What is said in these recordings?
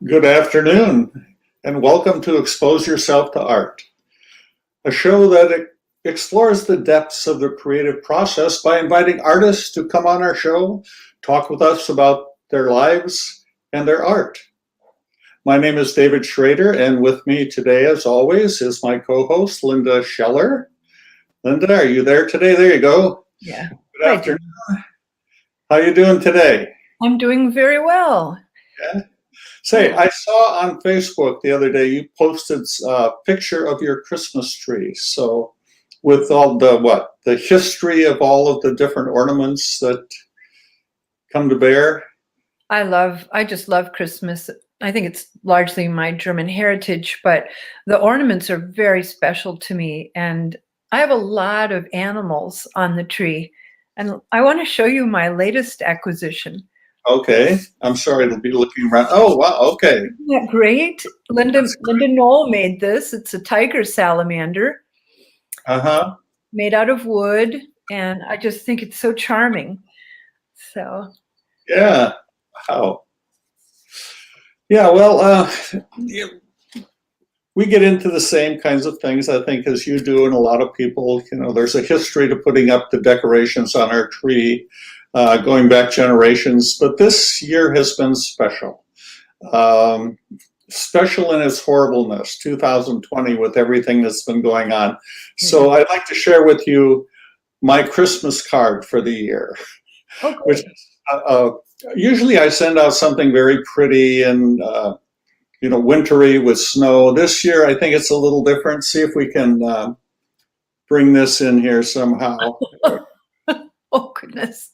Good afternoon, and welcome to Expose Yourself to Art, a show that explores the depths of the creative process by inviting artists to come on our show, talk with us about their lives and their art. My name is David Schrader, and with me today, as always, is my co-host, Linda Scheller. Linda, are you there today? There you go. Yeah. Good afternoon. How are you doing today? I'm doing very well. Yeah. Say, I saw on Facebook the other day you posted a picture of your Christmas tree. So, with all the history of all of the different ornaments that come to bear. I just love Christmas. I think it's largely my German heritage, but the ornaments are very special to me. And I have a lot of animals on the tree. And I want to show you my latest acquisition. Okay, I'm sorry to be looking around. Oh, wow, okay. Isn't that great? Linda Knoll made this. It's a tiger salamander. Uh-huh. Made out of wood. And I just think it's so charming. So. Yeah. Wow. Yeah, well, we get into the same kinds of things, I think, as you do, and a lot of people. There's a history to putting up the decorations on our tree, going back generations. But this year has been special. Special in its horribleness, 2020, with everything that's been going on. So I'd like to share with you my Christmas card for the year, which usually I send out something very pretty and wintry with snow. This year, I think it's a little different. See if we can bring this in here somehow. Oh, goodness.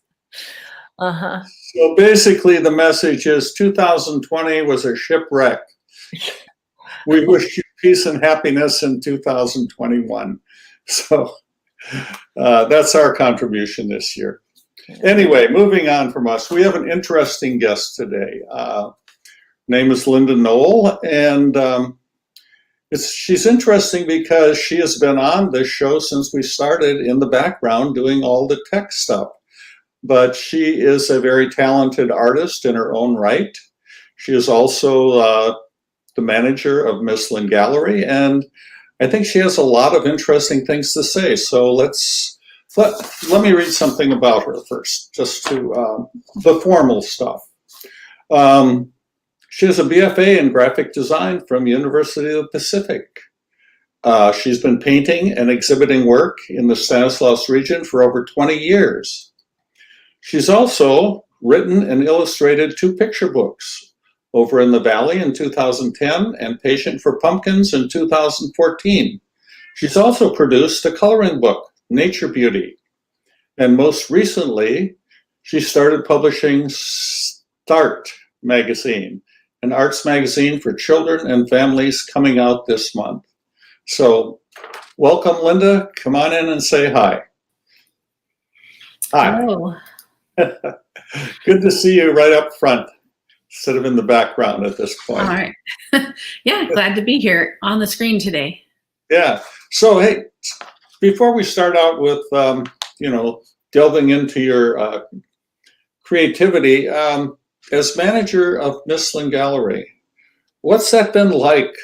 Uh-huh. So basically, the message is 2020 was a shipwreck. We wish you peace and happiness in 2021. So that's our contribution this year. Anyway, moving on from us, we have an interesting guest today. Name is Linda Knoll, and she's interesting because she has been on this show since we started in the background doing all the tech stuff. But she is a very talented artist in her own right. She is also the manager of Miss Lynn Gallery, and I think she has a lot of interesting things to say. So let me read something about her first, just to the formal stuff. She has a BFA in graphic design from University of the Pacific. She's been painting and exhibiting work in the Stanislaus region for over 20 years. She's also written and illustrated 2 picture books, Over in the Valley in 2010 and Patient for Pumpkins in 2014. She's also produced a coloring book, Nature Beauty. And most recently, she started publishing Start magazine, an arts magazine for children and families coming out this month. So welcome, Linda. Come on in and say hi. Hi. Hello. Good to see you right up front, instead of in the background at this point. All right. Yeah, glad to be here on the screen today. Yeah. So, hey, before we start out with, delving into your creativity, as manager of Miss Lynn Gallery, what's that been like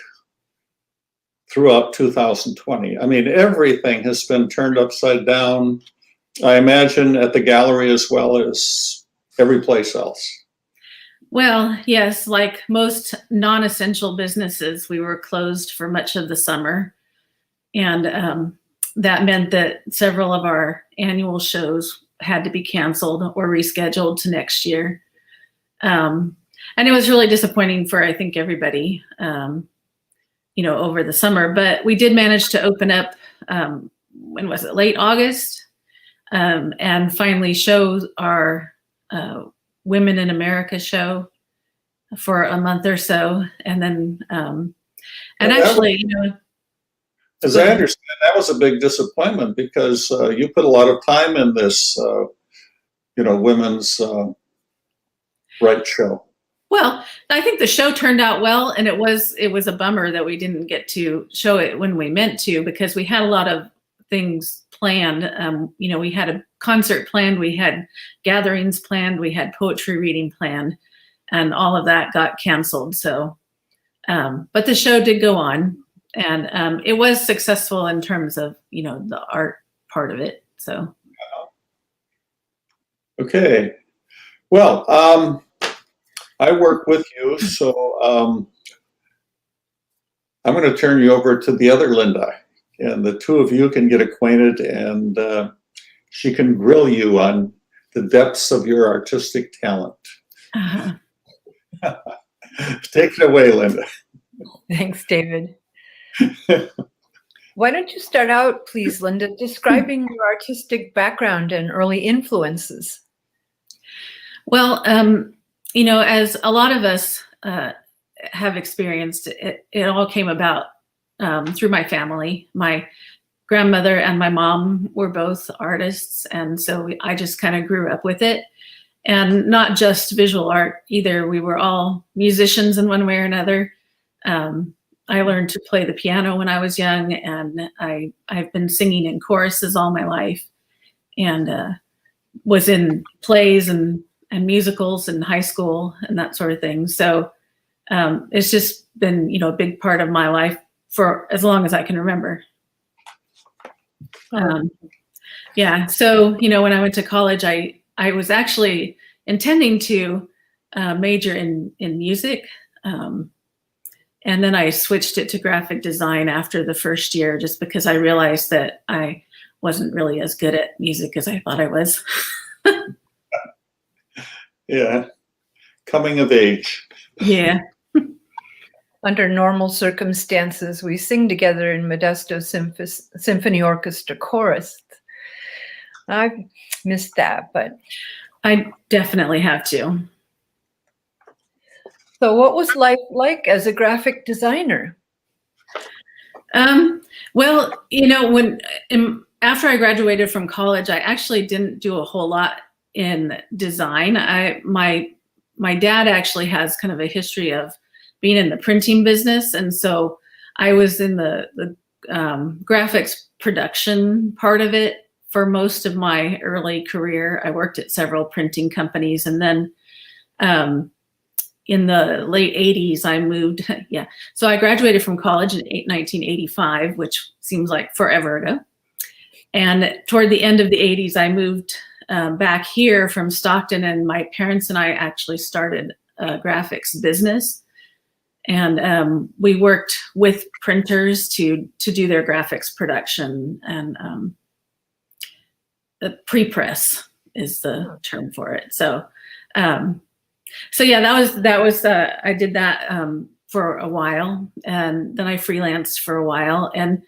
throughout 2020? I mean, everything has been turned upside down, I imagine, at the gallery as well as every place else. Well, yes, like most non-essential businesses, we were closed for much of the summer. And that meant that several of our annual shows had to be canceled or rescheduled to next year. And it was really disappointing for, I think, everybody, over the summer. But we did manage to open up, when was it, late August? And finally show our Women in America show for a month or so. And then, as I understand, that was a big disappointment because you put a lot of time in this, women's rights show. Well, I think the show turned out well, and it was a bummer that we didn't get to show it when we meant to, because we had a lot of things planned. We had a concert planned, we had gatherings planned, we had poetry reading planned, and all of that got canceled. So, but the show did go on, and it was successful in terms of, the art part of it. So. Okay. Well, I work with you, so I'm going to turn you over to the other Linda, and the two of you can get acquainted, and she can grill you on the depths of your artistic talent. Uh-huh. Take it away, Linda. Thanks, David. Why don't you start out, please, Linda, describing your artistic background and early influences? Well, as a lot of us have experienced, it all came about through my family. My grandmother and my mom were both artists, and so I just kind of grew up with it. And not just visual art either. We were all musicians in one way or another. I learned to play the piano when I was young, and I've been singing in choruses all my life, and was in plays and musicals in high school and that sort of thing. So it's just been, a big part of my life for as long as I can remember. Yeah. So, when I went to college, I was actually intending to major in music. And then I switched it to graphic design after the first year, just because I realized that I wasn't really as good at music as I thought I was. Yeah. Coming of age. Yeah. Under normal circumstances, we sing together in Modesto Symphony Orchestra chorus. I missed that, but I definitely have to. So what was life like as a graphic designer? Well, after I graduated from college, I actually didn't do a whole lot in design. My dad actually has kind of a history of being in the printing business, and so I was in the graphics production part of it for most of my early career. I worked at several printing companies, and then in the late 80s, I moved. Yeah. So I graduated from college in 1985, which seems like forever ago. And toward the end of the 80s, I moved back here from Stockton, and my parents and I actually started a graphics business. And we worked with printers to do their graphics production, and the pre-press is the term for it. So yeah, that was I did that for a while, and then I freelanced for a while. And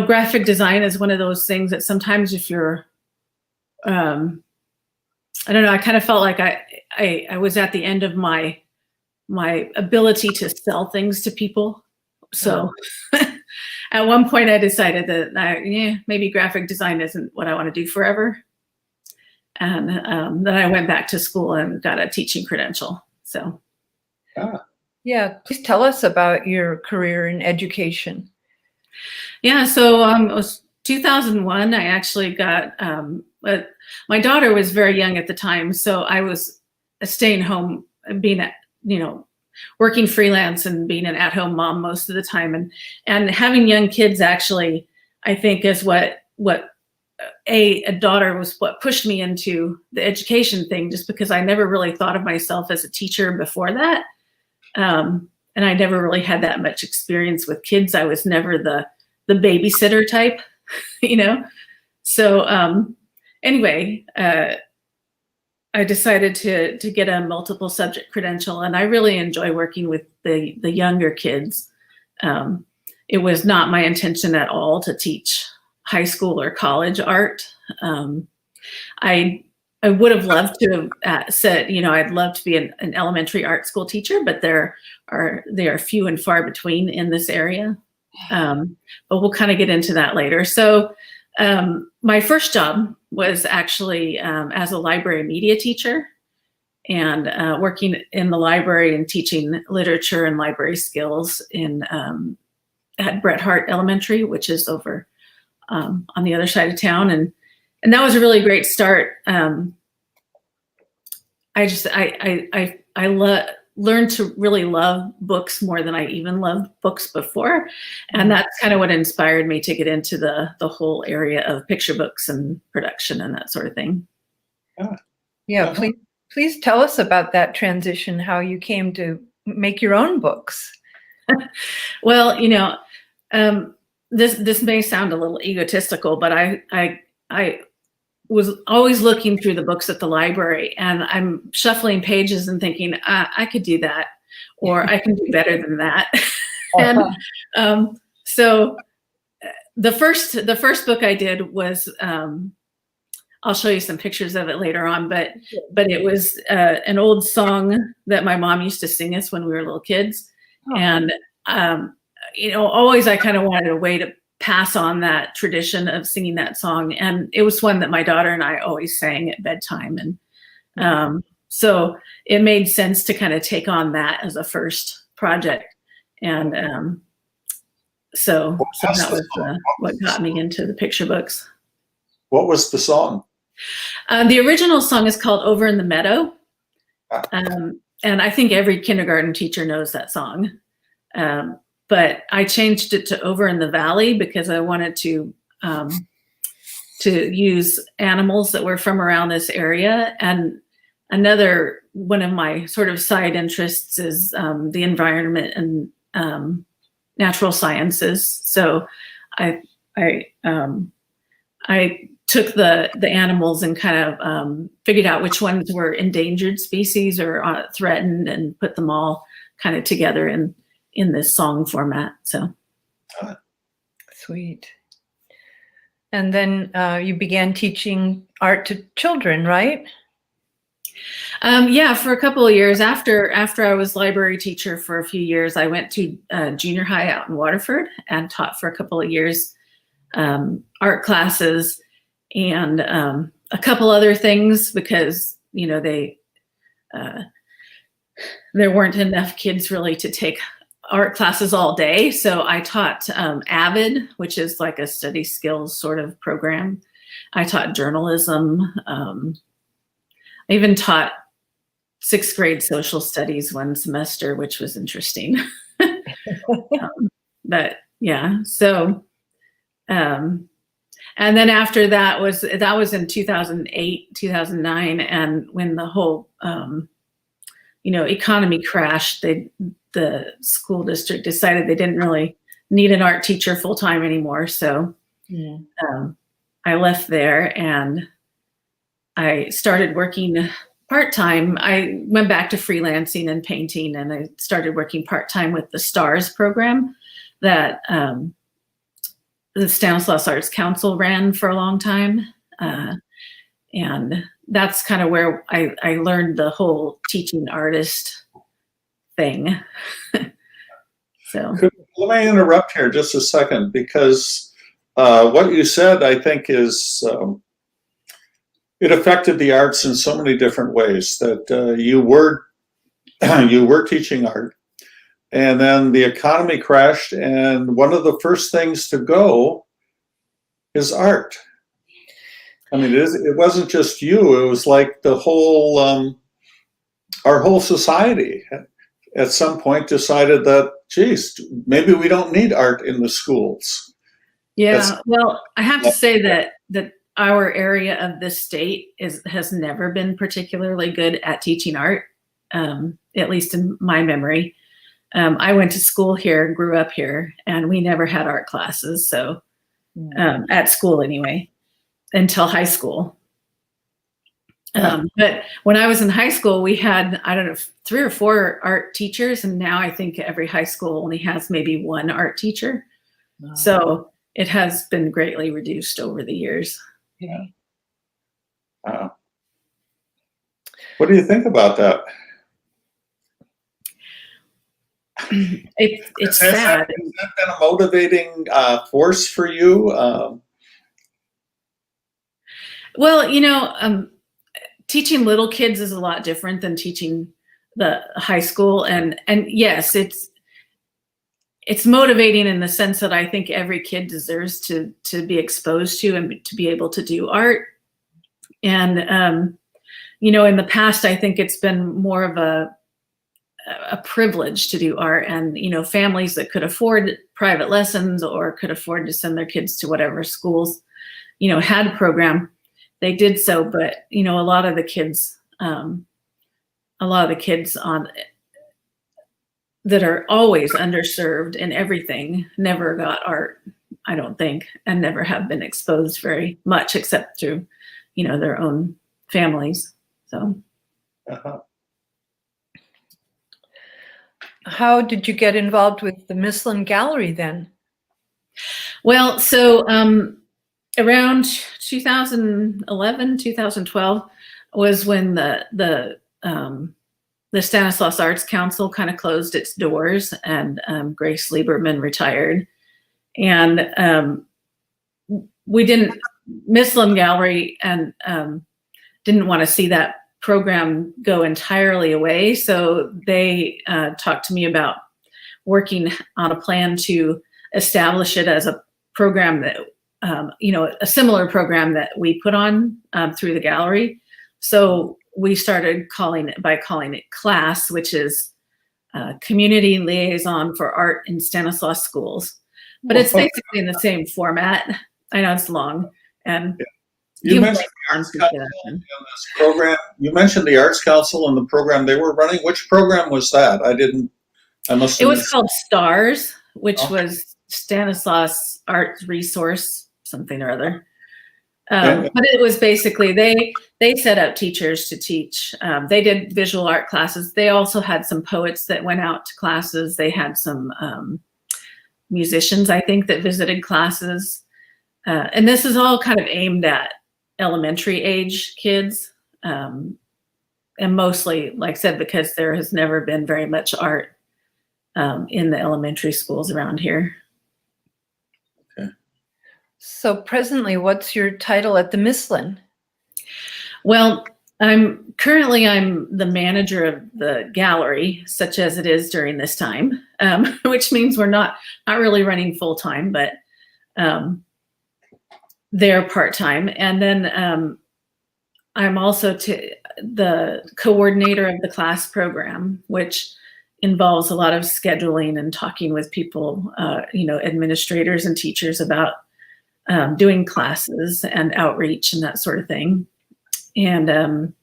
graphic design is one of those things that sometimes if you're I don't know, I kind of felt like I was at the end of my ability to sell things to people. So at one point I decided that maybe graphic design isn't what I want to do forever. And then I went back to school and got a teaching credential. So. Yeah, please tell us about your career in education. Yeah, so it was 2001. I actually got, but my daughter was very young at the time, so I was staying home, being working freelance and being an at-home mom most of the time, and having young kids actually, I think, is what a daughter was what pushed me into the education thing, just because I never really thought of myself as a teacher before that. And I never really had that much experience with kids. I was never the babysitter type, So anyway, I decided to get a multiple subject credential, and I really enjoy working with the younger kids. It was not my intention at all to teach high school or college art. I would have loved to have said, I'd love to be an elementary art school teacher, but they are few and far between in this area. But we'll kind of get into that later. So my first job was actually as a library media teacher, and working in the library and teaching literature and library skills at Bret Harte Elementary, which is over on the other side of town. And that was a really great start. I learned to really love books more than I even loved books before. And that's kind of what inspired me to get into the whole area of picture books and production and that sort of thing. Yeah, Uh-huh. please tell us about that transition, how you came to make your own books. Well, this may sound a little egotistical, but I was always looking through the books at the library, and I'm shuffling pages and thinking, I could do that, or I can do better than that. And so the first book I did was, I'll show you some pictures of it later on, but it was an old song that my mom used to sing us when we were little kids. And always I kind of wanted a way to pass on that tradition of singing that song. And it was one that my daughter and I always sang at bedtime. And so it made sense to kind of take on that as a first project. And so that was what got me into the picture books. What was the song? The original song is called Over in the Meadow. And I think every kindergarten teacher knows that song. But I changed it to Over in the Valley because I wanted to use animals that were from around this area. And another one of my sort of side interests is the environment and natural sciences. So I took the animals and kind of figured out which ones were endangered species or threatened, and put them all kind of together in this song format. So Sweet. And then you began teaching art to children, right? Yeah, for a couple of years after I was library teacher for a few years, I went to junior high out in Waterford and taught for a couple of years art classes and a couple other things because there weren't enough kids really to take art classes all day. So I taught AVID, which is like a study skills sort of program. I taught journalism. I even taught 6th grade social studies one semester, which was interesting. But yeah, so, and then after that was in 2008, 2009. And when the whole, economy crashed, the school district decided they didn't really need an art teacher full time anymore. So I left there and I started working part-time. I went back to freelancing and painting, and I started working part-time with the STARS program that the Stanislaus Arts Council ran for a long time. And that's kind of where I learned the whole teaching artist thing. So Let me interrupt here just a second, because what you said, I think, is it affected the arts in so many different ways. That you were teaching art, and then the economy crashed, and one of the first things to go is art. I mean, it wasn't just you. It was like the whole, our whole society at some point decided that, geez, maybe we don't need art in the schools. Yeah, well, I have to say that our area of this state has never been particularly good at teaching art, at least in my memory. I went to school here, grew up here, and we never had art classes. So at school anyway, until high school. But when I was in high school, we had, I don't know, 3 or 4 art teachers. And now I think every high school only has maybe 1 art teacher. Wow. So it has been greatly reduced over the years. Yeah. What do you think about that? It's sad. Has that been a motivating force for you? Well, teaching little kids is a lot different than teaching the high school, and yes, it's motivating in the sense that I think every kid deserves to be exposed to and to be able to do art. And in the past, I think it's been more of a privilege to do art, and families that could afford private lessons or could afford to send their kids to whatever schools had a program, they did so. But a lot of the kids on that are always underserved in everything never got art, I don't think, and never have been exposed very much except through their own families. So How did you get involved with the Mislin Gallery then? Well, so around 2011, 2012 was when the Stanislaus Arts Council kind of closed its doors, and Grace Lieberman retired. And Mislin Gallery and didn't want to see that program go entirely away. So they talked to me about working on a plan to establish it as a program that, a similar program that we put on through the gallery. So we started calling it CLASS, which is Community Liaison for Art in Stanislaus Schools. But it's basically in the same format. I know it's long. And you mentioned the Arts Council in this program. You mentioned the Arts Council and the program they were running. Which program was that? It was called STARS, which was Stanislaus Arts Resource, something or other. But it was basically, they set up teachers to teach. They did visual art classes. They also had some poets that went out to classes. They had some musicians, I think, that visited classes. And this is all kind of aimed at elementary age kids. And mostly, like I said, because there has never been very much art in the elementary schools around here. Okay. So presently, what's your title at the Mislin? Well, I'm the manager of the gallery, such as it is during this time, which means we're not really running full time, but they're part-time. And then I'm also the coordinator of the class program, which involves a lot of scheduling and talking with people, administrators and teachers about doing classes and outreach and that sort of thing. And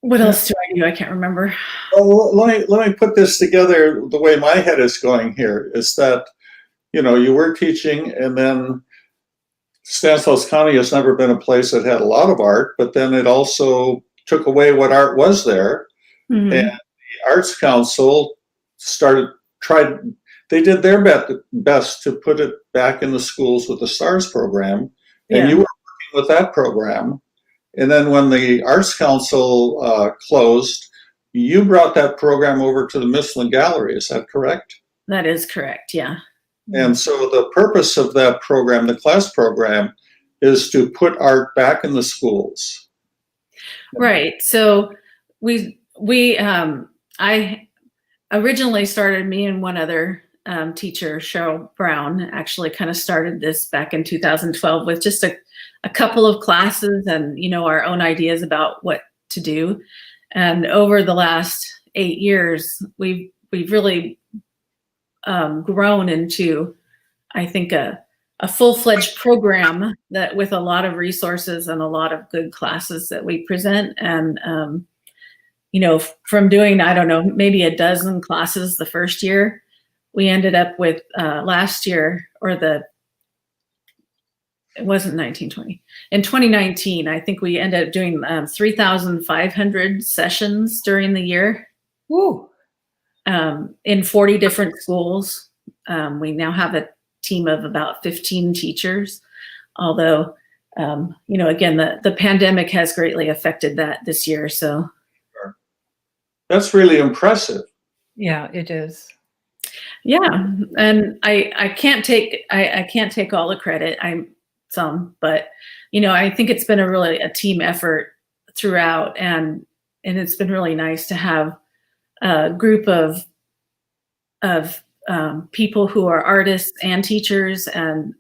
what else do I do? I can't remember. Well, let me put this together. The way my head is going here is that, you were teaching, and then Stanislaus County has never been a place that had a lot of art, but then it also took away what art was there. Mm-hmm. And the Arts Council they did their best to put it back in the schools with the STARS program. And you were working with that program. And then when the Arts Council closed, you brought that program over to the Mislin Gallery. Is that correct? That is correct, yeah. And so the purpose of that program, the class program, is to put art back in the schools. Right. So I originally started, me and one other teacher, Cheryl Brown, actually kind of started this back in 2012 with just a couple of classes and, our own ideas about what to do. And over the last 8 years, we've really grown into, I think, a full-fledged program that with a lot of resources and a lot of good classes that we present. And, from doing, I don't know, maybe a dozen classes the first year, we ended up with last year, it wasn't 1920. In 2019, I think we ended up doing 3,500 sessions during the year. Woo. In 40 different schools. We now have a team of about 15 teachers, although, again, the pandemic has greatly affected that this year. So that's really impressive. Yeah, it is. Yeah, and I can't take all the credit. But I think it's been a team effort throughout, and it's been really nice to have a group of people who are artists and teachers, and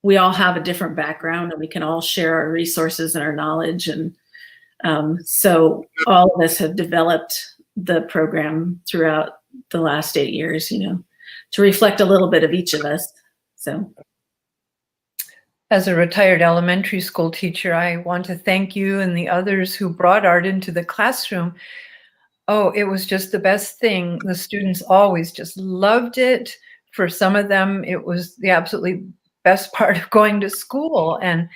we all have a different background, and we can all share our resources and our knowledge. And So all of us have developed the program throughout the last 8 years, to reflect a little bit of each of us. So. As a retired elementary school teacher, I want to thank you and the others who brought art into the classroom. Oh, it was just the best thing. The students always just loved it. For some of them, it was the absolutely best part of going to school. And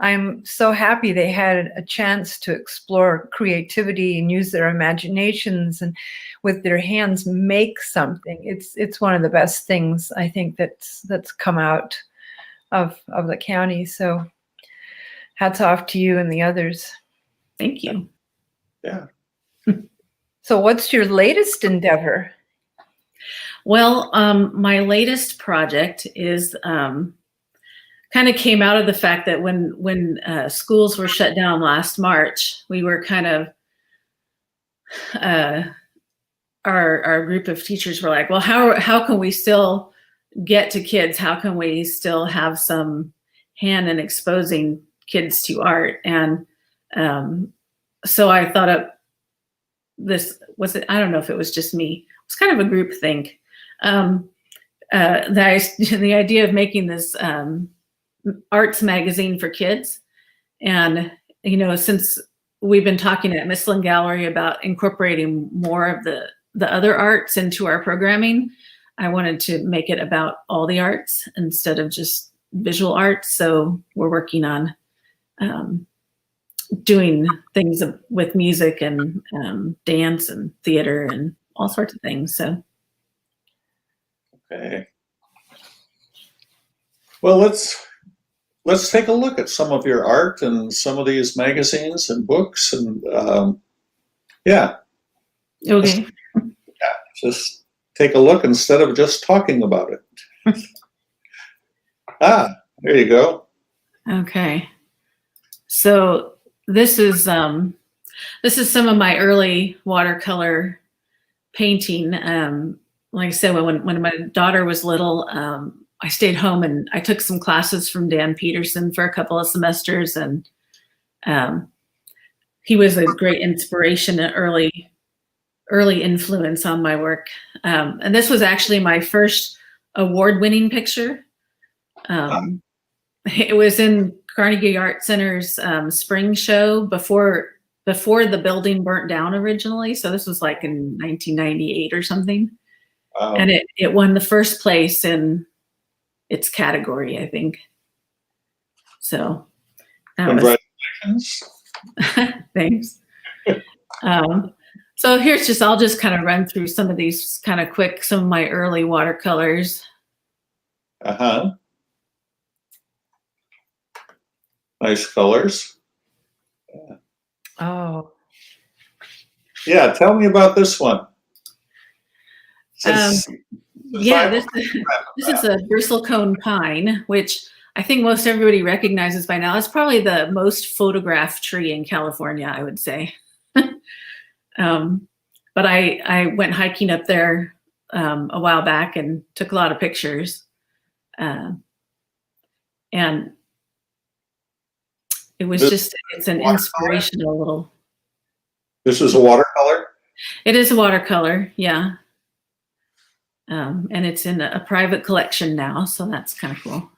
I'm so happy they had a chance to explore creativity and use their imaginations and with their hands make something. It's one of the best things I think that's come out of the county. So hats off to you and the others. Thank you. Yeah. So what's your latest endeavor? Well, my latest project is kind of came out of the fact that when schools were shut down last March, we were kind of our group of teachers were like, well, how can we still get to kids? How can we still have some hand in exposing kids to art? And so I thought of this. I don't know if it was just me. It was kind of a group think. The idea of making this arts magazine for kids. And, since we've been talking at Mifflin Gallery about incorporating more of the other arts into our programming, I wanted to make it about all the arts instead of just visual arts. So we're working on doing things with music and dance and theater and all sorts of things. So. Okay. Well, let's take a look at some of your art and some of these magazines and books and yeah. Okay. Just take a look instead of just talking about it. There you go. Okay. So this is some of my early watercolor painting. Like I said, when my daughter was little, I stayed home and I took some classes from Dan Peterson for a couple of semesters, and he was a great inspiration and early influence on my work. And this was actually my first award-winning picture. It was in Carnegie Art Center's spring show before the building burnt down originally. So this was like in 1998 or something. Wow. And it won the first place in its category, I think. So Congratulations. Thanks. So I'll just kind of run through some of these kind of quick, some of my early watercolors. Nice colors. Oh. Yeah, tell me about this one. This is a bristlecone pine, which I think most everybody recognizes by now. It's probably the most photographed tree in California, I would say. But I went hiking up there a while back and took a lot of pictures. And it was it's an inspirational little. This is a watercolor? It is a watercolor, yeah. And it's in a private collection now, so that's kind of cool.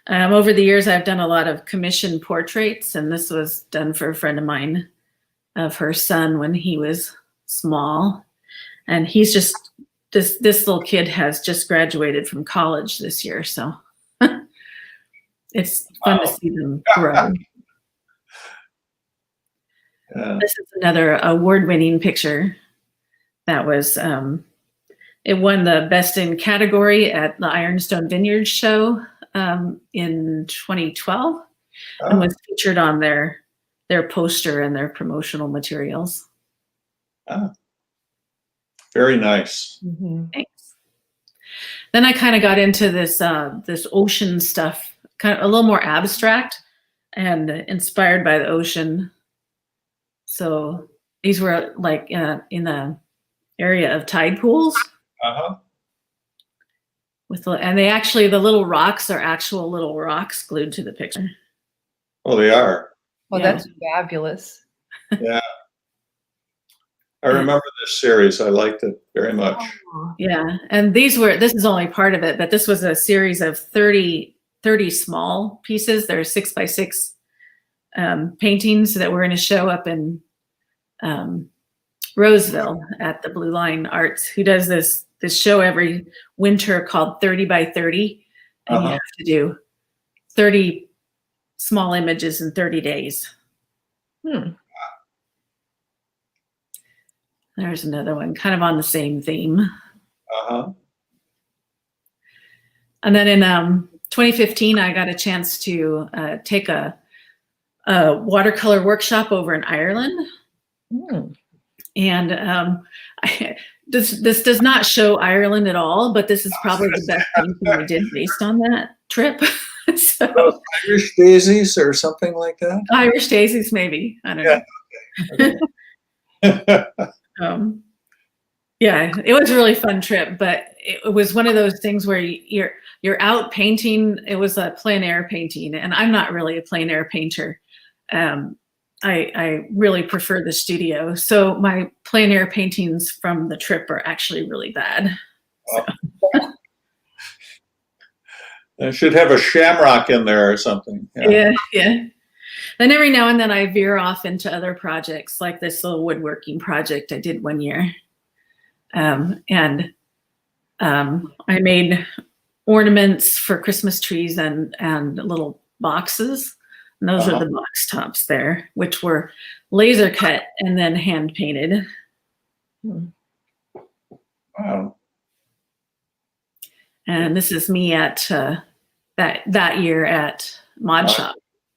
Over the years, I've done a lot of commissioned portraits, and this was done for a friend of mine of her son when he was small. And he's just, this little kid has just graduated from college this year, so it's fun to see them grow. This is another award-winning picture that was, it won the Best in Category at the Ironstone Vineyard Show in 2012 and was featured on their poster and their promotional materials. Very nice. Mm-hmm. Thanks. Then I kind of got into this ocean stuff, kind of a little more abstract and inspired by the ocean. So these were like in the area of tide pools. and they actually, the little rocks are actual little rocks glued to the picture. Oh, they are. Well, Yeah. that's fabulous. Yeah. I remember this series. I liked it very much. Yeah, and this is only part of it, but this was a series of 30 small pieces. They're 6x6 paintings that were going to show up in Roseville at the Blue Line Arts, who does this show every winter called 30 by 30, and you have to do 30 small images in 30 days. There's another one kind of on the same theme. And then in 2015, I got a chance to take a watercolor workshop over in Ireland. And this does not show Ireland at all, but this is probably the best painting I did based on that trip. So, Irish daisies or something like that? Irish daisies, maybe. I don't know. Yeah, it was a really fun trip, but it was one of those things where you're out painting. It was a plein air painting, and I'm not really a plein air painter. I really prefer the studio. So my plein air paintings from the trip are actually really bad. So. I should have a shamrock in there or something. Yeah. Then every now and then I veer off into other projects, like this little woodworking project I did one year. I made ornaments for Christmas trees and little boxes. And those are the box tops there, which were laser cut and then hand painted. Wow. And this is me at that year at Mod Shop,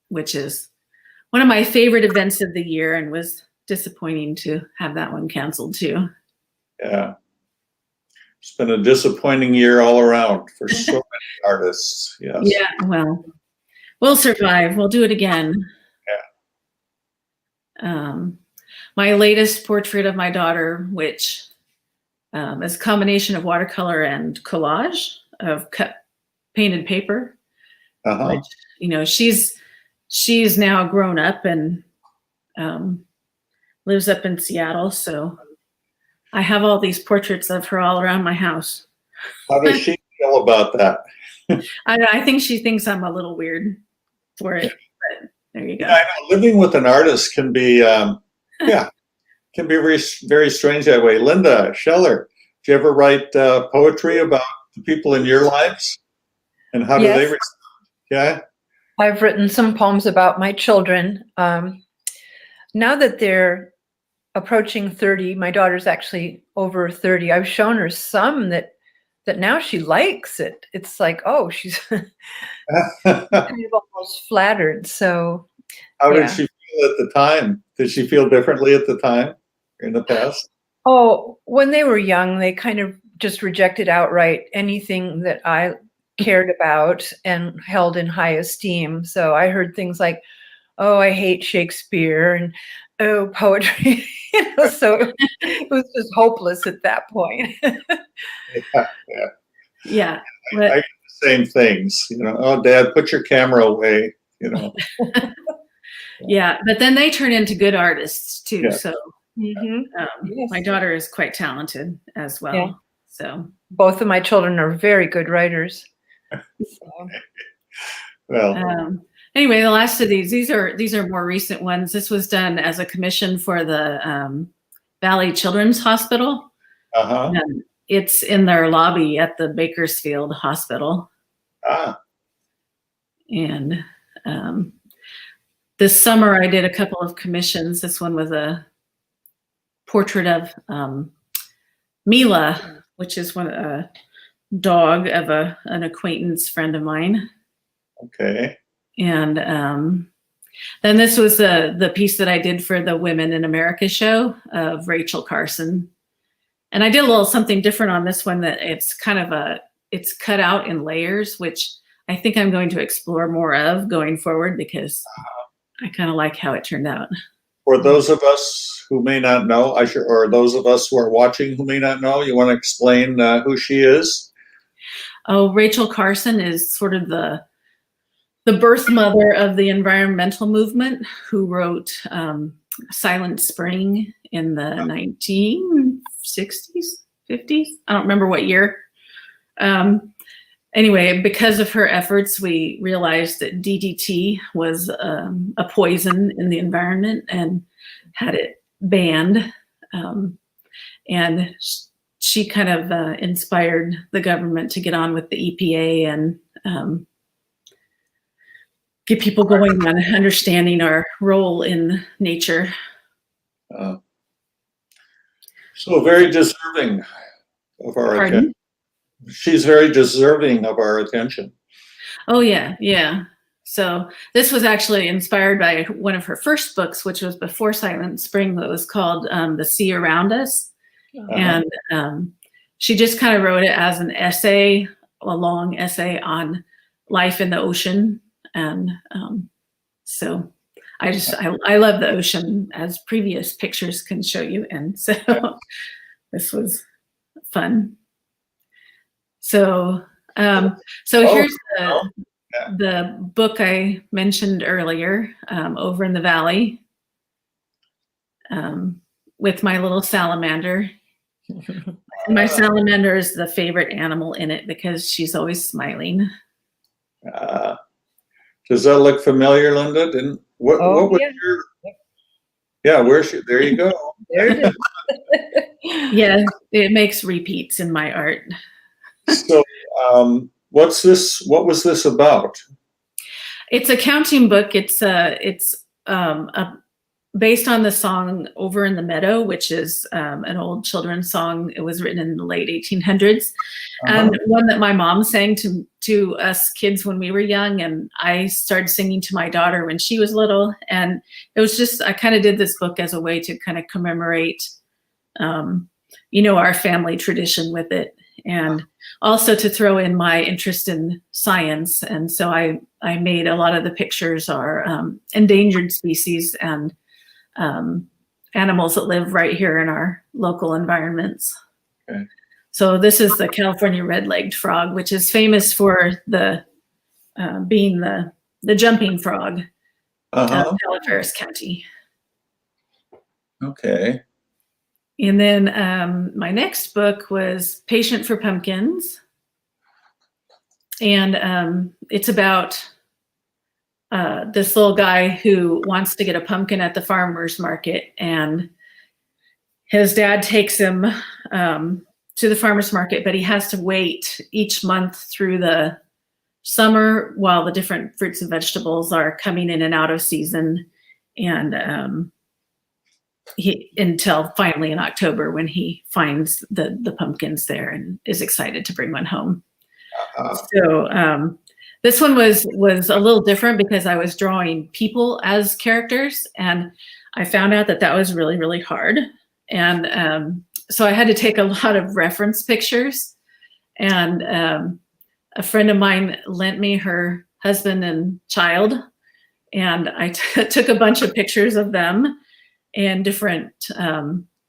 which is one of my favorite events of the year, and was disappointing to have that one canceled too. Yeah. It's been a disappointing year all around for so many artists. Yes. Yeah, well, we'll survive. We'll do it again. Yeah. My latest portrait of my daughter, which is a combination of watercolor and collage of cut painted paper. Which, she's now grown up and lives up in Seattle. So I have all these portraits of her all around my house. How does she feel about that? I think she thinks I'm a little weird for it, but there you go. Yeah, I know. Living with an artist can be, can be very strange that way. Linda Scheller, do you ever write poetry about the people in your lives? And how do they respond? Yeah. I've written some poems about my children. Now that they're approaching 30, my daughter's actually over 30. I've shown her some that now she likes it. It's like, oh, she's kind of almost flattered. So how did she feel at the time? Did she feel differently at the time in the past? Oh, when they were young, they kind of just rejected outright anything that I cared about and held in high esteem. So I heard things like, oh, I hate Shakespeare, and oh, poetry. So it was just hopeless at that point. Yeah. I get the same things, oh, Dad, put your camera away, Yeah, but then they turn into good artists too. Yeah. So my daughter is quite talented as well. Yeah. So both of my children are very good writers. So. Well, anyway, the last of these are more recent ones. This was done as a commission for the Valley Children's Hospital. And it's in their lobby at the Bakersfield Hospital. And this summer I did a couple of commissions. This one was a portrait of Mila, which is a dog of an acquaintance friend of mine. Okay. And then this was the piece that I did for the Women in America show of Rachel Carson. And I did a little something different on this one, that it's kind of it's cut out in layers, which I think I'm going to explore more of going forward, because I kind of like how it turned out. For those of us who may not know, or those of us who are watching who may not know, you want to explain who she is? Oh, Rachel Carson is sort of the birth mother of the environmental movement, who wrote Silent Spring in the 1960s, 50s. I don't remember what year. Anyway, because of her efforts, we realized that DDT was a poison in the environment and had it banned. And she kind of inspired the government to get on with the EPA and get people going on understanding our role in nature. So very deserving of our Pardon? attention. She's very deserving of our attention. Oh, yeah, yeah. So this was actually inspired by one of her first books, which was before Silent Spring, that was called The Sea Around Us. And she just kind of wrote it as an essay, a long essay on life in the ocean. And so I love the ocean, as previous pictures can show you. And so this was fun. So here's the book I mentioned earlier, Over in the Valley, with my little salamander. My salamander is the favorite animal in it because she's always smiling. Does that look familiar, Linda? What was your? Yeah, where's she? There you go. There it is. Yeah, it makes repeats in my art. So, what's this? What was this about? It's a counting book. It's based on the song "Over in the Meadow," which is an old children's song. It was written in the late 1800s, and one that my mom sang to us kids when we were young, and I started singing to my daughter when she was little. And it was just, I kind of did this book as a way to kind of commemorate, our family tradition with it, and also to throw in my interest in science. And so I made a lot of the pictures are endangered species and animals that live right here in our local environments. Okay. So this is the California red-legged frog, which is famous for being the jumping frog of Calaveras County. Okay. And then my next book was Patient for Pumpkins. And it's about this little guy who wants to get a pumpkin at the farmer's market. And his dad takes him to the farmer's market, but he has to wait each month through the summer while the different fruits and vegetables are coming in and out of season. And until finally in October, when he finds the pumpkins there and is excited to bring one home. So this one was a little different because I was drawing people as characters, and I found out that was really, really hard. And so I had to take a lot of reference pictures, and a friend of mine lent me her husband and child, and I took a bunch of pictures of them in different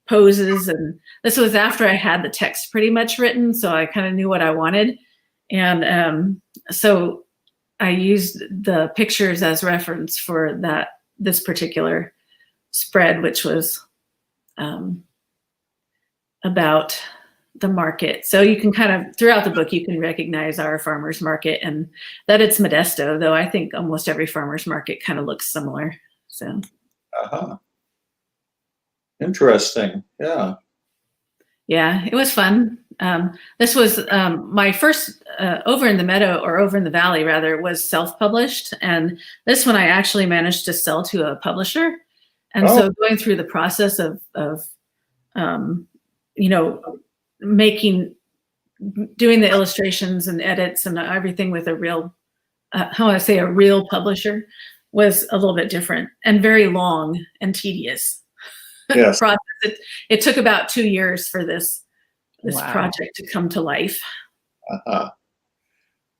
poses. And this was after I had the text pretty much written, so I kind of knew what I wanted. And so I used the pictures as reference for this particular spread, which was about the market. So you can kind of, throughout the book, you can recognize our farmer's market and that it's Modesto, though I think almost every farmer's market kind of looks similar. So. Interesting. Yeah. Yeah, it was fun. This was my first Over in the Meadow, or Over in the Valley rather, was self-published. And this one I actually managed to sell to a publisher. And so going through the process of doing the illustrations and edits and everything with a real, a real publisher was a little bit different and very long and tedious. Yes. Process. It took about 2 years for this project to come to life.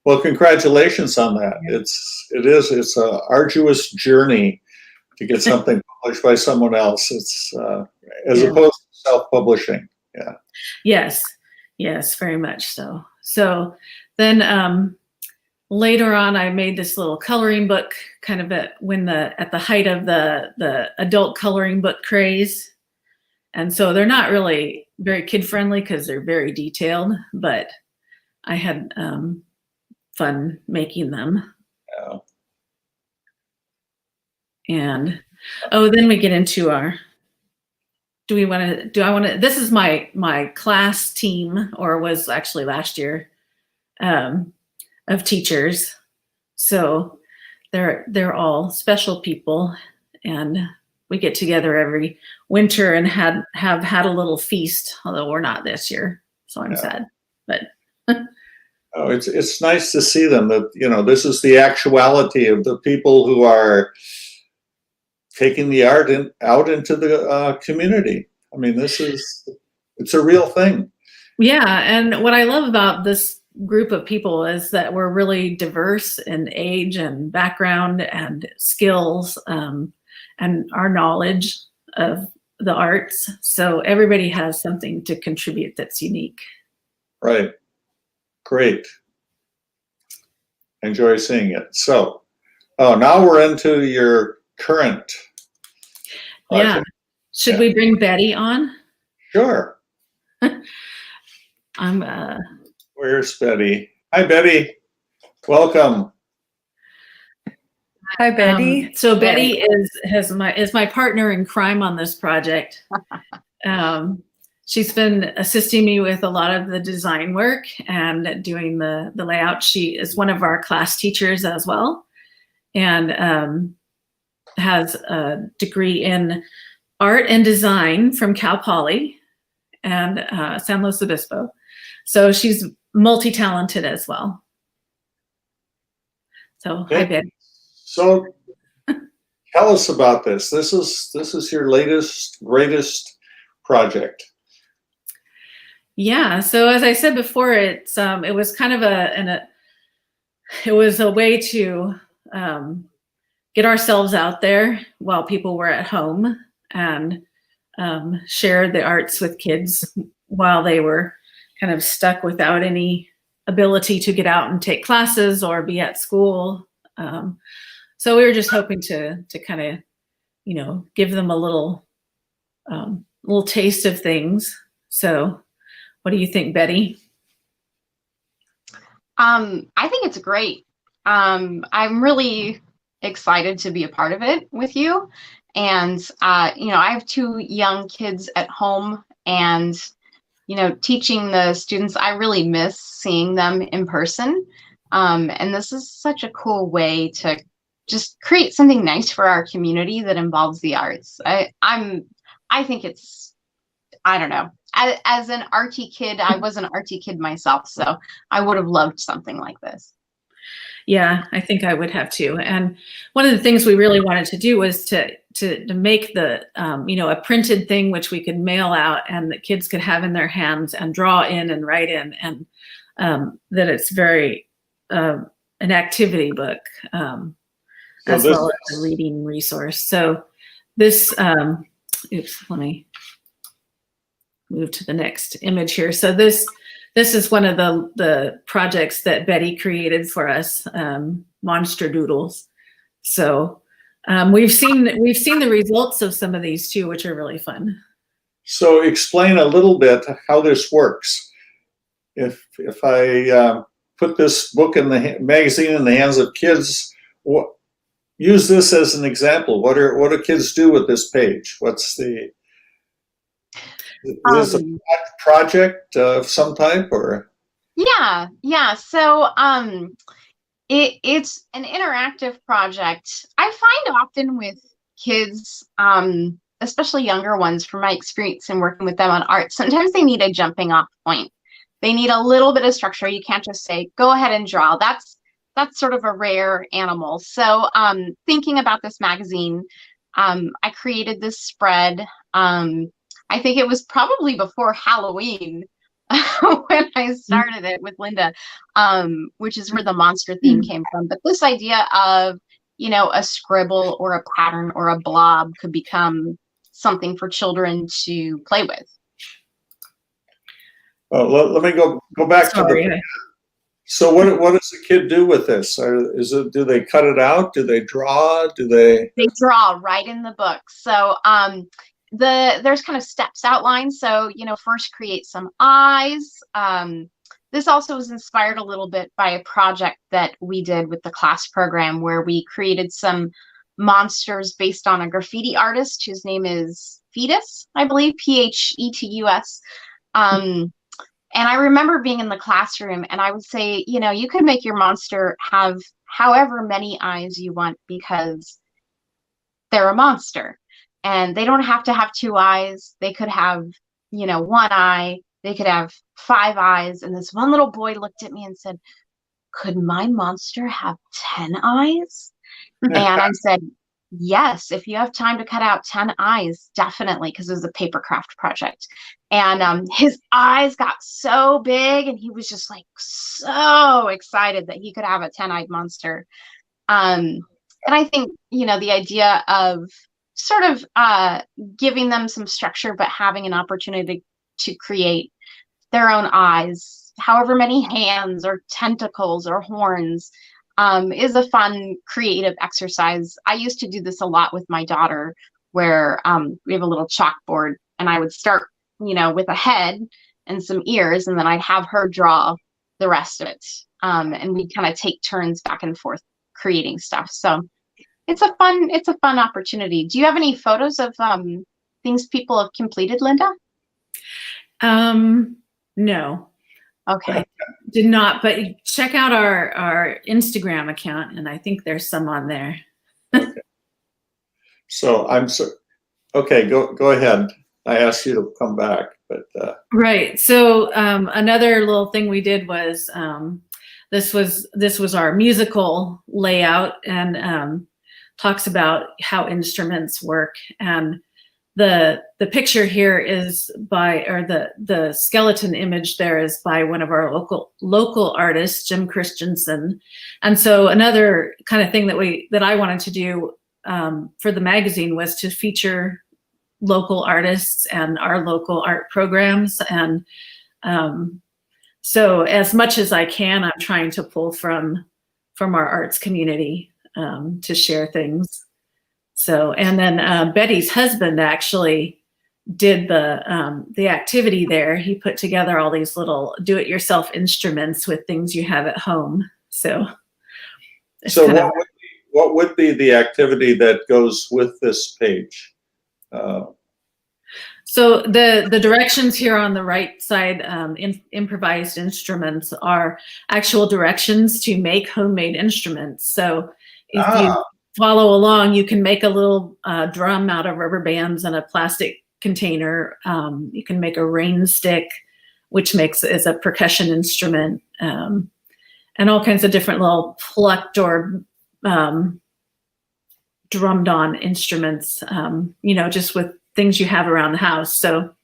Well, congratulations on that. It's an arduous journey to get something published by someone else. It's as opposed to self-publishing. Yeah. Yes, very much so. So then later on, I made this little coloring book, kind of at the height of the adult coloring book craze. And so they're not really very kid friendly because they're very detailed, but I had fun making them. Yeah. And then we get into our. This is my class team, or was actually last year, of teachers. So they're all special people, and we get together every winter and have had a little feast, although we're not this year, so I'm sad. But oh, it's nice to see them, that, you know, this is the actuality of the people who are taking the art out into the community. I mean, it's a real thing. Yeah, and what I love about this group of people is that we're really diverse in age and background and skills, and our knowledge of the arts. So everybody has something to contribute that's unique. Right. Great. Enjoy seeing it. So, now we're into your current project. Yeah. Should we bring Betty on? Sure. Where's Betty? Hi, Betty. Welcome. Hi, Betty. So Betty is my partner in crime on this project. She's been assisting me with a lot of the design work and doing the layout. She is one of our class teachers as well, and has a degree in art and design from Cal Poly and San Luis Obispo. So she's multi-talented as well. So hi, Betty. So tell us about this. This is your latest, greatest project. Yeah. So as I said before, it was kind of it was a way to get ourselves out there while people were at home, and share the arts with kids while they were kind of stuck without any ability to get out and take classes or be at school. So we were just hoping to kind of, you know, give them a little taste of things. So what do you think, Betty? I think it's great. I'm really excited to be a part of it with you. And, you know, I have 2 young kids at home, and, you know, teaching the students, I really miss seeing them in person. And this is such a cool way to just create something nice for our community that involves the arts. I think it's, I don't know. As an arty kid, I was an arty kid myself, so I would have loved something like this. Yeah, I think I would have too. And one of the things we really wanted to do was to make the, you know, a printed thing which we could mail out and the kids could have in their hands and draw in and write in, and that it's very an activity book, as well as a reading resource. So this, oops, let me move to the next image here. So this is one of the projects that Betty created for us, Monster Doodles. So we've seen the results of some of these too, which are really fun. So explain a little bit how this works. If I put this book in the magazine in the hands of kids, use this as an example. What do kids do with this page? Is this a project of some type, or? Yeah. So it's an interactive project. I find often with kids, especially younger ones, from my experience in working with them on art, sometimes they need a jumping off point. They need a little bit of structure. You can't just say, go ahead and draw. That's sort of a rare animal. So thinking about this magazine, I created this spread. I think it was probably before Halloween when I started it with Linda, which is where the monster theme came from. But this idea of, you know, a scribble or a pattern or a blob could become something for children to play with. Let me go back to Sorry. the. So what does the kid do with this? Do they cut it out? Do they draw? Do they? They draw right in the book. So there's kind of steps outlined. So, first create some eyes. This also was inspired a little bit by a project that we did with the class program where we created some monsters based on a graffiti artist whose name is Fetus, I believe, Phetus. And I remember being in the classroom and I would say, you could make your monster have however many eyes you want because they're a monster. And they don't have to have 2 eyes. They could have, 1 eye. They could have 5 eyes. And this one little boy looked at me and said, could my monster have 10 eyes? And I said, yes, if you have time to cut out 10 eyes, definitely, because it was a paper craft project. And his eyes got so big and he was just like so excited that he could have a 10-eyed monster. And I think, the idea of sort of giving them some structure, but having an opportunity to create their own eyes, however many hands or tentacles or horns, is a fun creative exercise. I used to do this a lot with my daughter where we have a little chalkboard and I would start, with a head and some ears, and then I'd have her draw the rest of it. And we kind of take turns back and forth creating stuff. So it's a fun opportunity. Do you have any photos of things people have completed, Linda? No. Okay. Did not, but check out our Instagram account, and I think there's some on there. So okay, go ahead. I asked you to come back, but right. So another little thing we did was this was our musical layout, and talks about how instruments work. And the picture here is the skeleton image there is by one of our local artists, Jim Christensen. And so another kind of thing that I wanted to do for the magazine was to feature local artists and our local art programs. And so as much as I can, I'm trying to pull from our arts community to share things. So, and then Betty's husband actually did the activity there. He put together all these little do-it-yourself instruments with things you have at home. So what would be the activity that goes with this page? So the directions here on the right side, improvised instruments, are actual directions to make homemade instruments. So if you follow along, you can make a little drum out of rubber bands and a plastic container. You can make a rain stick, which is a percussion instrument, and all kinds of different little plucked or drummed on instruments, just with things you have around the house. So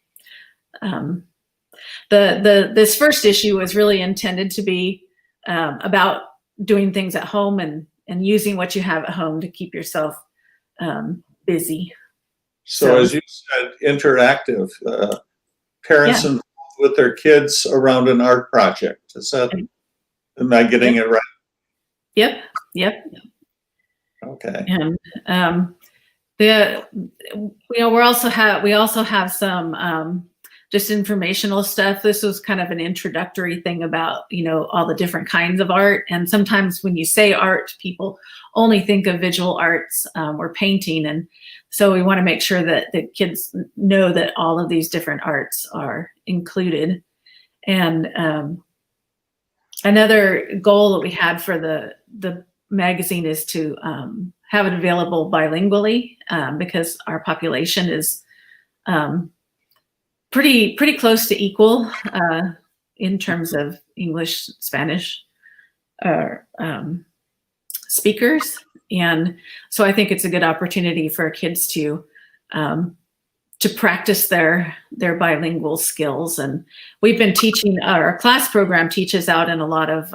this first issue was really intended to be about doing things at home and using what you have at home to keep yourself busy. So as you said, interactive, parents involved with their kids around an art project. Am I getting it right? Yep. Okay. And we also have some just informational stuff. This was kind of an introductory thing about, all the different kinds of art. And sometimes when you say art, people only think of visual arts or painting. And so we want to make sure that the kids know that all of these different arts are included. And another goal that we had for the magazine is to have it available bilingually, because our population is pretty close to equal in terms of English, Spanish speakers. And so I think it's a good opportunity for kids to practice their bilingual skills. And we've been teaching, our class program teaches out in a lot of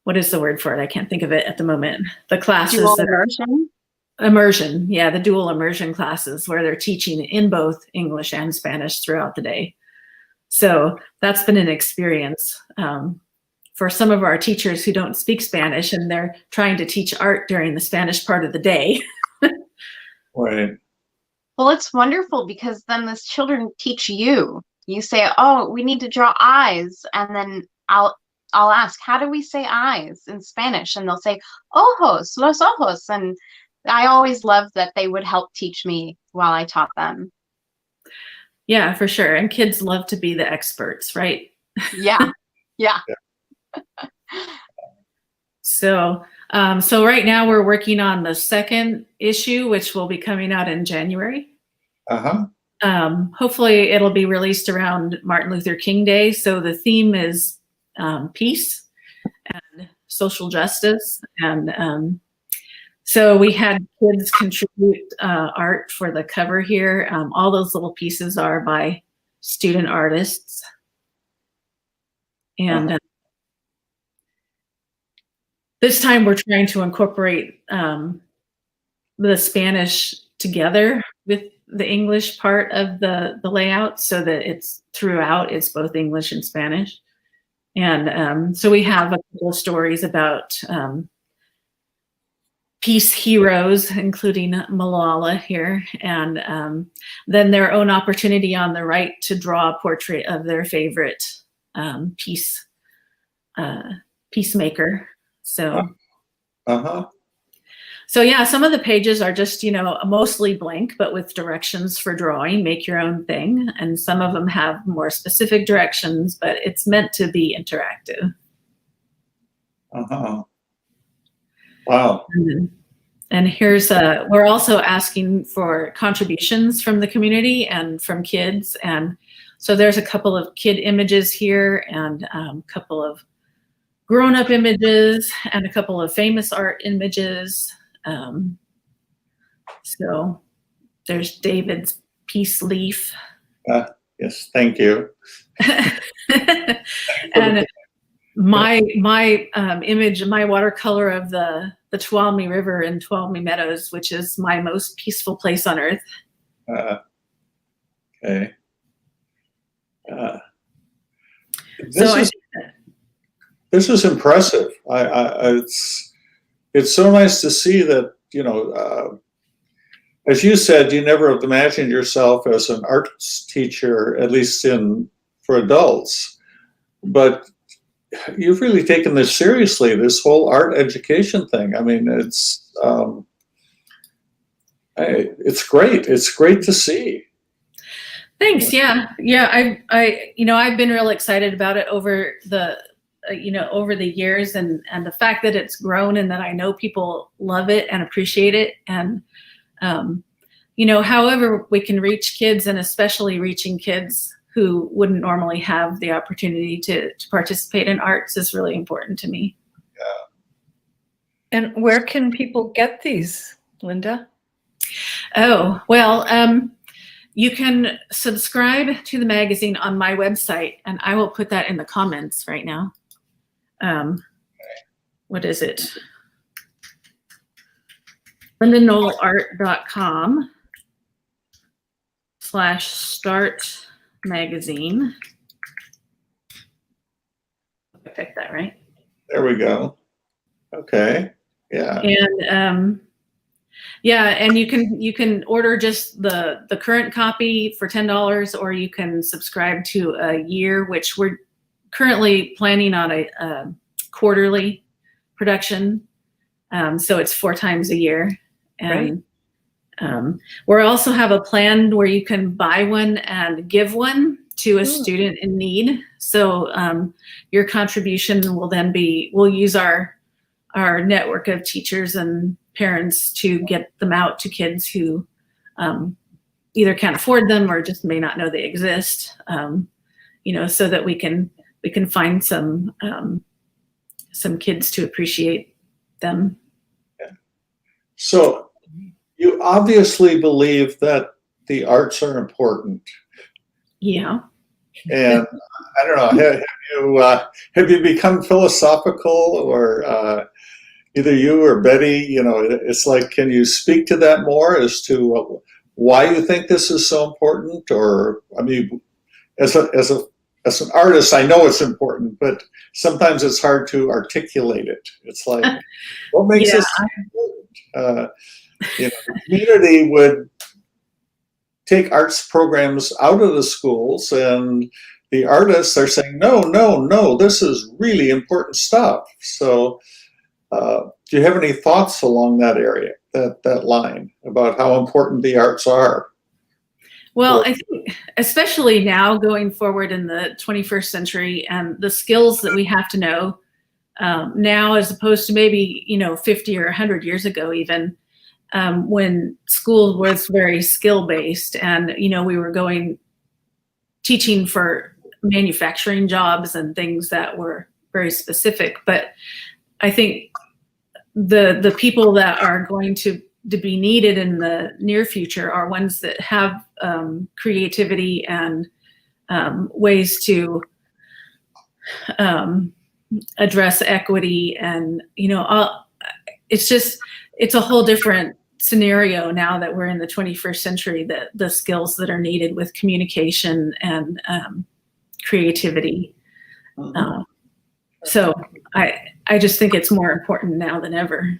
what is the word for it? I can't think of it at the moment. The classes Dual that immersion? Immersion, yeah, the dual immersion classes where they're teaching in both English and Spanish throughout the day. So that's been an experience for some of our teachers who don't speak Spanish, and they're trying to teach art during the Spanish part of the day. Right. Well, it's wonderful because then those children teach you. You say, "Oh, we need to draw eyes," and then I'll ask, "How do we say eyes in Spanish?" And they'll say, "Ojos, los ojos." And I always loved that they would help teach me while I taught them. Yeah, for sure. And kids love to be the experts, right? Yeah, yeah. So, so right now we're working on the second issue, which will be coming out in January. Uh-huh. Hopefully it'll be released around Martin Luther King Day. So the theme is peace and social justice. And so we had kids contribute art for the cover here. All those little pieces are by student artists. And this time we're trying to incorporate the Spanish together with the English part of the layout so that it's throughout, it's both English and Spanish. And so we have a couple of stories about peace heroes, including Malala here, and then their own opportunity on the right to draw a portrait of their favorite peacemaker. So, so yeah, some of the pages are just, you know, mostly blank, but with directions for drawing, make your own thing. And some of them have more specific directions, but it's meant to be interactive. Wow. And here's we're also asking for contributions from the community and from kids. And so there's a couple of kid images here and a couple of grown-up images and a couple of famous art images. So there's David's peace leaf. Yes, thank you. And my image, my watercolor of the Tuolumne River in Tuolumne Meadows, which is my most peaceful place on earth. Okay. This is impressive. It's so nice to see that, you know, as you said, you never have imagined yourself as an arts teacher, at least for adults, but you've really taken this seriously, this whole art education thing. I mean, it's great. It's great to see. Thanks. Yeah. I've been real excited about it over the years, and the fact that it's grown and that I know people love it and appreciate it. And, however we can reach kids, and especially reaching kids who wouldn't normally have the opportunity to participate in arts, is really important to me. Yeah. And where can people get these, Linda? Oh, well, you can subscribe to the magazine on my website, and I will put that in the comments right now. What is it? LindaKnollArt.com/start magazine. I picked that right. There we go. Okay. Yeah. And and you can order just the current copy for $10, or you can subscribe to a year, which we're currently planning on a quarterly production. So it's 4 times a year. And we also have a plan where you can buy one and give one to a student in need. So your contribution will then we'll use our network of teachers and parents to get them out to kids who either can't afford them or just may not know they exist, so that we can find some kids to appreciate them. Yeah. So you obviously believe that the arts are important. Yeah. And I don't know, have you become philosophical, or either you or Betty, it's like, can you speak to that more as to why you think this is so important? Or, I mean, as an artist, I know it's important, but sometimes it's hard to articulate it. It's like, what makes Yeah. this important? The community would take arts programs out of the schools, and the artists are saying, no, this is really important stuff. So do you have any thoughts along that area, that line, about how important the arts are? Well, I think especially now going forward in the 21st century, and the skills that we have to know now as opposed to maybe, 50 or 100 years ago even, when school was very skill-based, and, we were teaching for manufacturing jobs and things that were very specific. But I think the people that are going to be needed in the near future are ones that have creativity and ways to address equity, and it's a whole different scenario now that we're in the 21st century, that the skills that are needed with communication and creativity. So I just think it's more important now than ever.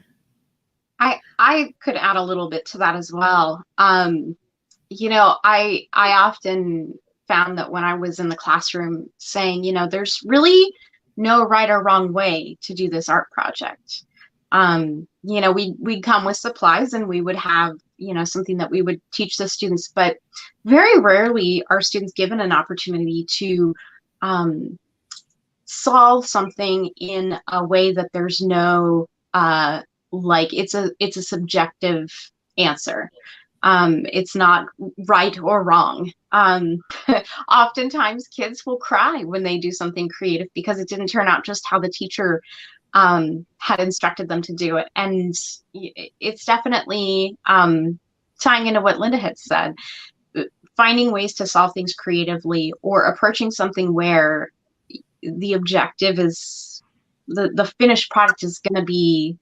I could add a little bit to that as well. I often found that when I was in the classroom saying, there's really no right or wrong way to do this art project. We'd come with supplies, and we would have, something that we would teach the students, but very rarely are students given an opportunity to solve something in a way that there's no it's a subjective answer. It's not right or wrong. Oftentimes kids will cry when they do something creative because it didn't turn out just how the teacher had instructed them to do it. And it's definitely tying into what Linda had said, finding ways to solve things creatively, or approaching something where the objective is the finished product is going to be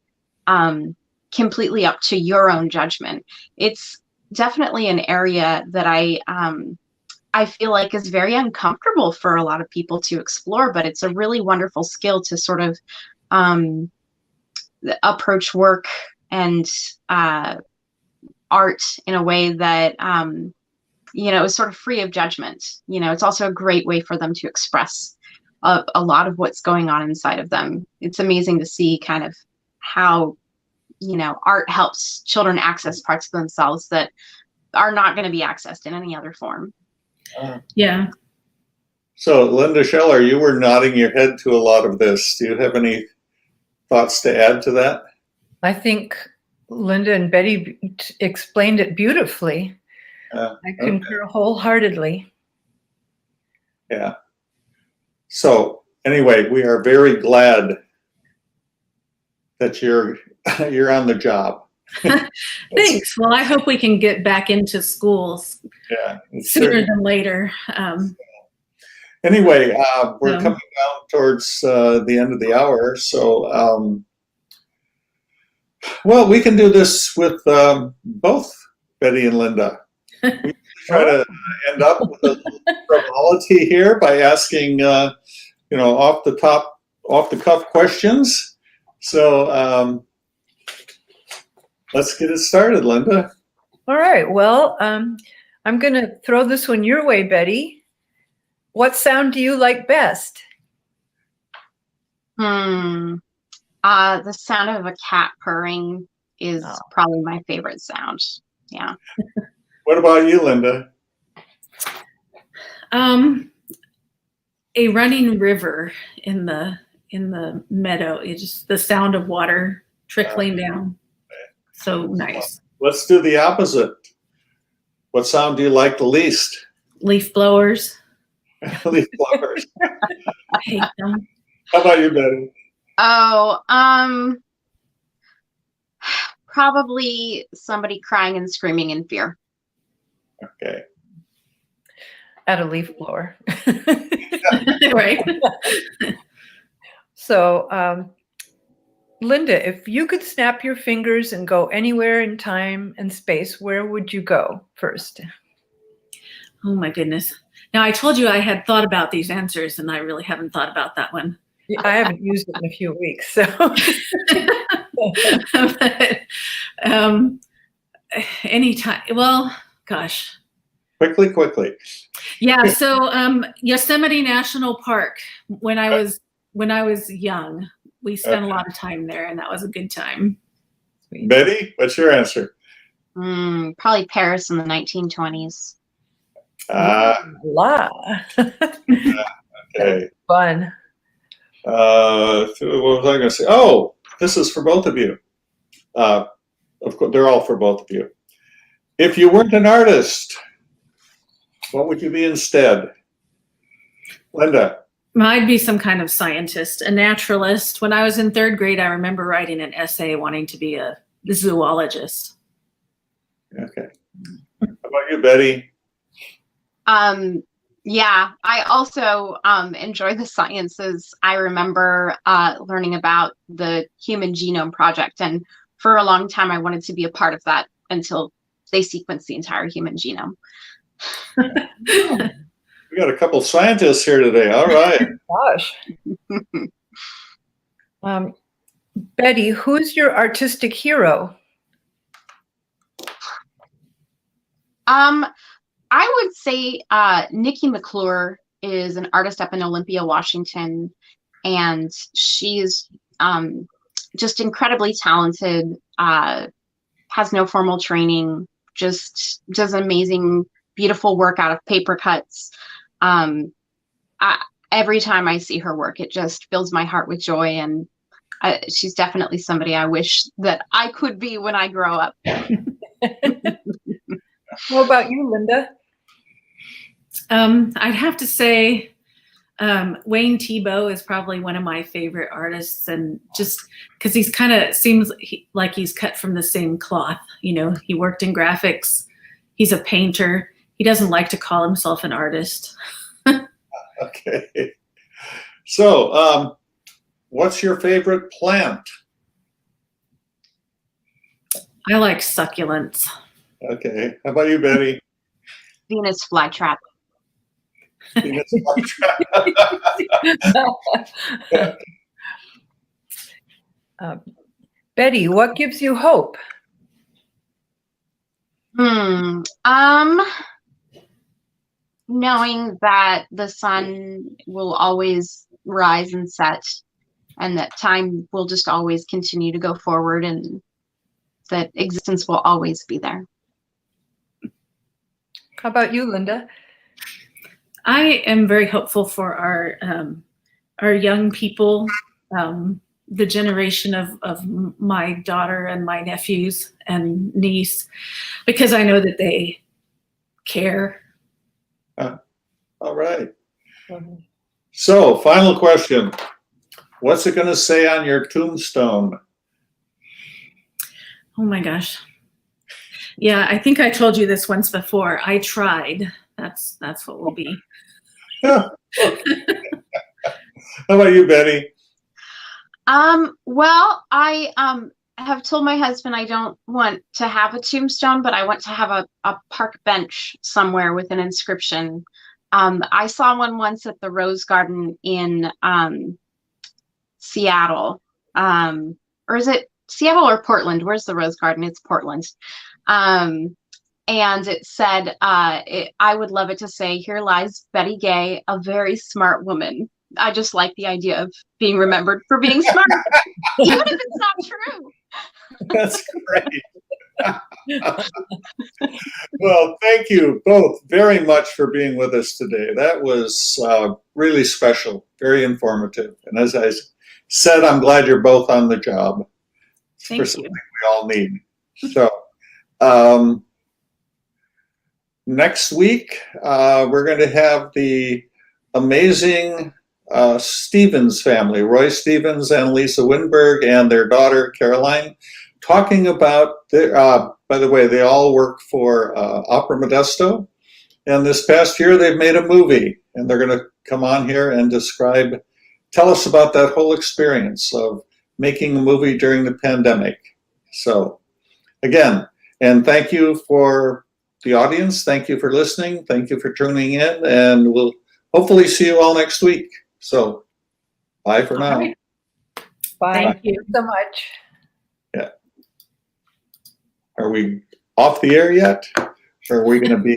completely up to your own judgment. It's definitely an area that I feel like is very uncomfortable for a lot of people to explore, but it's a really wonderful skill to sort of approach work and art in a way that is sort of free of judgment. It's also a great way for them to express a lot of what's going on inside of them. It's amazing to see kind of how art helps children access parts of themselves that are not going to be accessed in any other form. Yeah. So, Linda Scheller, you were nodding your head to a lot of this. Do you have any thoughts to add to that? I think Linda and Betty explained it beautifully. I concur wholeheartly. Yeah. So, anyway, we are very glad that you're on the job. Thanks. Well, I hope we can get back into schools sooner than later. Anyway, we're coming down towards the end of the hour, so well, we can do this with both Betty and Linda. We try to end up with a frivolity here by asking, off the cuff questions. So let's get it started, Linda. All right. Well, I'm going to throw this one your way, Betty. What sound do you like best? The sound of a cat purring is probably my favorite sound. Yeah. What about you, Linda? A running river in the meadow. It's just the sound of water trickling down. So nice. Let's do the opposite. What sound do you like the least? Leaf blowers. Leaf blowers. I hate them. How about you, Betty? Oh, probably somebody crying and screaming in fear. Okay. At a leaf blower. Right. So Linda, if you could snap your fingers and go anywhere in time and space, where would you go first? Oh my goodness. Now, I told you I had thought about these answers, and I really haven't thought about that one. I haven't used it in a few weeks, so. But, anytime. Well, gosh. Quickly. Yeah. So Yosemite National Park. When I was young, we spent a lot of time there, and that was a good time. Betty, what's your answer? Probably Paris in the 1920s. La. Okay. Fun. What was I going to say? Oh, this is for both of you. Of course, they're all for both of you. If you weren't an artist, what would you be instead? Linda. I'd be some kind of scientist, a naturalist. When I was in 3rd grade, I remember writing an essay wanting to be a zoologist. Okay. How about you, Betty? Yeah, I also enjoy the sciences. I remember learning about the Human Genome Project, and for a long time I wanted to be a part of that until they sequenced the entire human genome. We got a couple scientists here today. All right. Gosh. Betty, who's your artistic hero? I would say Nikki McClure is an artist up in Olympia, Washington, and she's just incredibly talented, has no formal training, just does amazing, beautiful work out of paper cuts. Every time I see her work, it just fills my heart with joy, and she's definitely somebody I wish that I could be when I grow up. What about you, Linda? I'd have to say Wayne Thiebaud is probably one of my favorite artists, and just because he's kind of seems like he's cut from the same cloth. You know, he worked in graphics. He's a painter. He doesn't like to call himself an artist. Okay. So, what's your favorite plant? I like succulents. Okay. How about you, Betty? Venus flytrap. Venus flytrap. Betty, what gives you hope? Knowing that the sun will always rise and set, and that time will just always continue to go forward, and that existence will always be there. How about you, Linda? I am very hopeful for our young people, the generation of my daughter and my nephews and niece, because I know that they care. All right. So, final question. What's it going to say on your tombstone? Oh my gosh. Yeah, I think I told you this once before. I tried. That's what will be. How about you, Betty? Well, I have told my husband I don't want to have a tombstone, but I want to have a park bench somewhere with an inscription. I saw one once at the Rose Garden in Seattle. Or is it Seattle or Portland? Where's the Rose Garden? It's Portland. And it said, I would love it to say, "Here lies Betty Gay, a very smart woman." I just like the idea of being remembered for being smart, even if it's not true. That's great. Well, thank you both very much for being with us today. That was really special, very informative. And as I said, I'm glad you're both on the job. Thank you. Something we all need. So next week, we're going to have the amazing Stevens family, Roy Stevens and Lisa Winberg, and their daughter, Caroline, talking about, by the way, they all work for Opera Modesto. And this past year, they've made a movie, and they're going to come on here and tell us about that whole experience of making a movie during the pandemic. So again, and thank you for the audience. Thank you for listening. Thank you for tuning in, and we'll hopefully see you all next week. So bye for now. All right. Bye. Thank you. So much. Yeah. Are we off the air yet? Or are we going to be